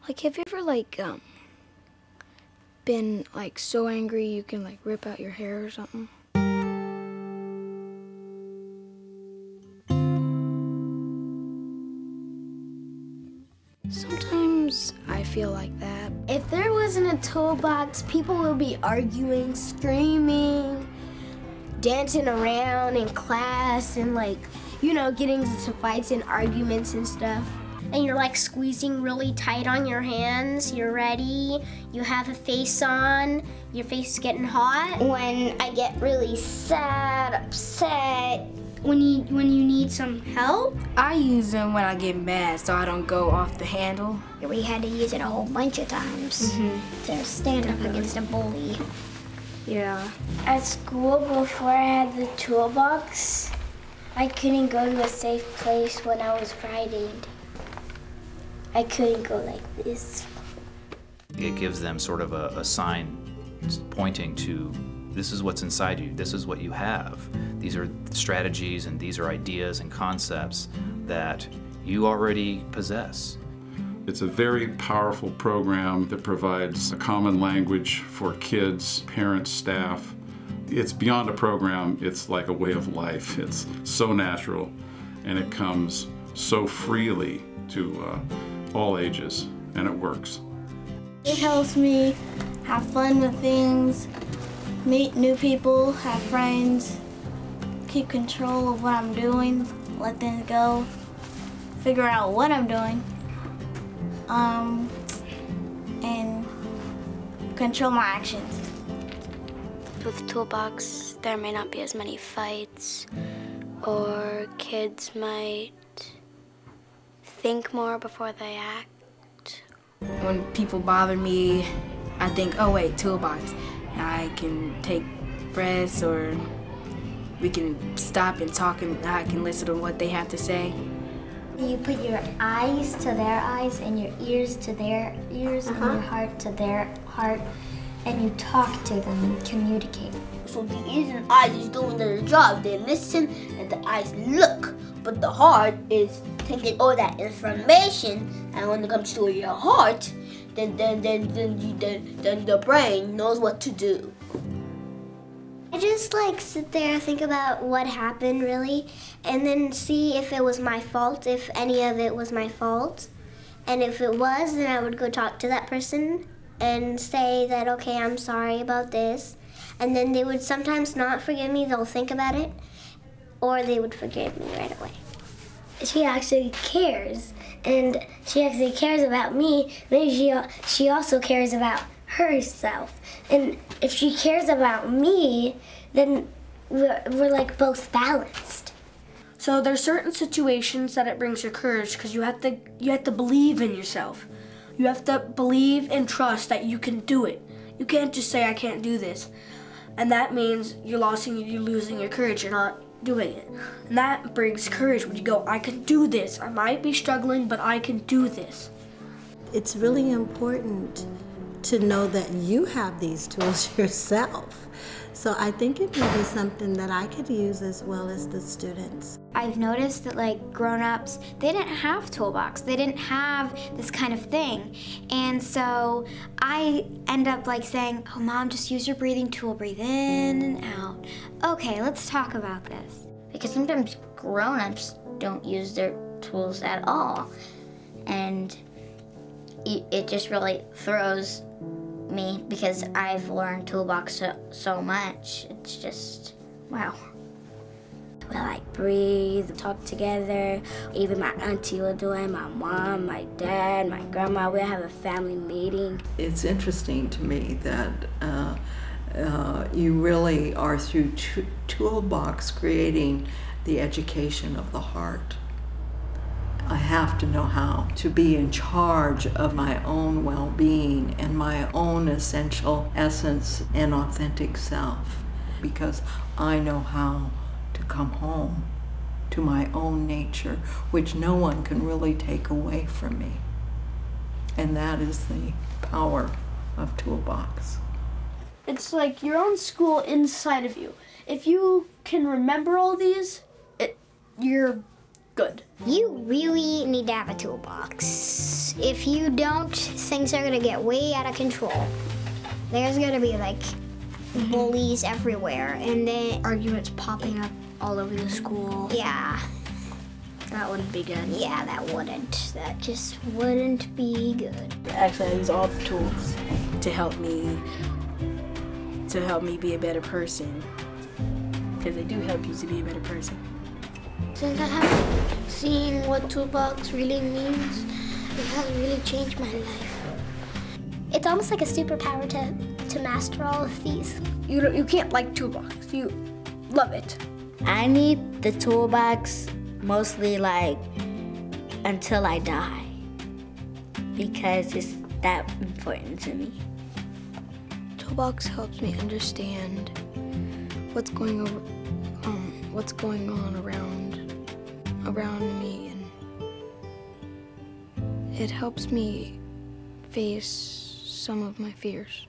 Like, have you ever, like, been, like, so angry you can, like, rip out your hair or something? Sometimes I feel like that. If there wasn't a toolbox, people would be arguing, screaming, dancing around in class, and, like, you know, getting into fights and arguments and stuff. And you're like squeezing really tight on your hands. You're ready. You have a face on. Your face is getting hot. When I get really sad, upset, when you need some help. I use them when I get mad so I don't go off the handle. We had to use it a whole bunch of times to stand up against a bully. Yeah. At school, before I had the toolbox, I couldn't go to a safe place when I was frightened. I couldn't go like this. It gives them sort of a sign pointing to, this is what's inside you, this is what you have. These are strategies and these are ideas and concepts that you already possess. It's a very powerful program that provides a common language for kids, parents, staff. It's beyond a program, it's like a way of life. It's so natural and it comes so freely to all ages, and it works. It helps me have fun with things, meet new people, have friends, keep control of what I'm doing, let things go, figure out what I'm doing, and control my actions. With the toolbox, there may not be as many fights, or kids might think more before they act. When people bother me, I think, oh wait, toolbox. I can take breaths, or we can stop and talk and I can listen to what they have to say. You put your eyes to their eyes and your ears to their ears and your heart to their heart, and you talk to them and communicate. So the ears and eyes is doing their job. They listen and the eyes look, but the heart is taking all that information. And when it comes to your heart, then the brain knows what to do. I just like sit there and think about what happened really, and then see if it was my fault, if any of it was my fault. And if it was, then I would go talk to that person and say that, okay, I'm sorry about this. And then they would sometimes not forgive me, they'll think about it, or they would forgive me right away. She actually cares, and she actually cares about me, then she also cares about herself. And if she cares about me, then we're like both balanced. So there's certain situations that it brings your courage, because you have to believe in yourself. You have to believe and trust that you can do it. You can't just say, I can't do this. And that means you're losing your courage, you're not doing it. And that brings courage when you go, I can do this. I might be struggling, but I can do this. It's really important to know that you have these tools yourself. So I think it may be something that I could use as well as the students. I've noticed that like grown-ups, they didn't have toolbox. They didn't have this kind of thing. And so I end up like saying, oh Mom, just use your breathing tool. Breathe in and out. Okay, let's talk about this. Because sometimes grown-ups don't use their tools at all. And it just really throws me, because I've learned toolbox so much. It's just, wow. We like breathe, talk together. Even my auntie will do it, my mom, my dad, my grandma. We have a family meeting. It's interesting to me that you really are through Toolbox creating the education of the heart. I have to know how to be in charge of my own well-being and my own essential essence and authentic self, because I know how to come home to my own nature, which no one can really take away from me. And that is the power of Toolbox. It's like your own school inside of you. If you can remember all these, you're good. You really need to have a toolbox. If you don't, things are gonna get way out of control. There's gonna be like bullies everywhere, and then Arguments popping up all over the school. yeah, That wouldn't be good. yeah, that wouldn't. That just wouldn't be good. Actually, I use all the tools. to help me be a better person, because they do help you to be a better person. Since I have seen what Toolbox really means, it has really changed my life. It's almost like a superpower to master all of these. You can't like Toolbox. You love it. I need the toolbox mostly like until I die, because it's that important to me. Toolbox helps me understand what's going on around me, and it helps me face some of my fears.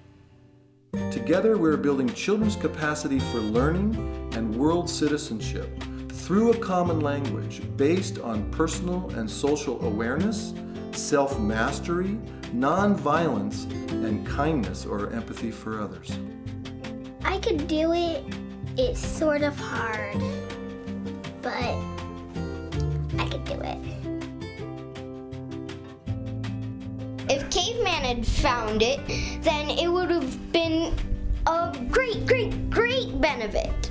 Together, we're building children's capacity for learning and world citizenship through a common language based on personal and social awareness, self-mastery, non-violence, and kindness or empathy for others. I could do it. It's sort of hard, but I could do it. If Caveman had found it, then it would have been a great benefit.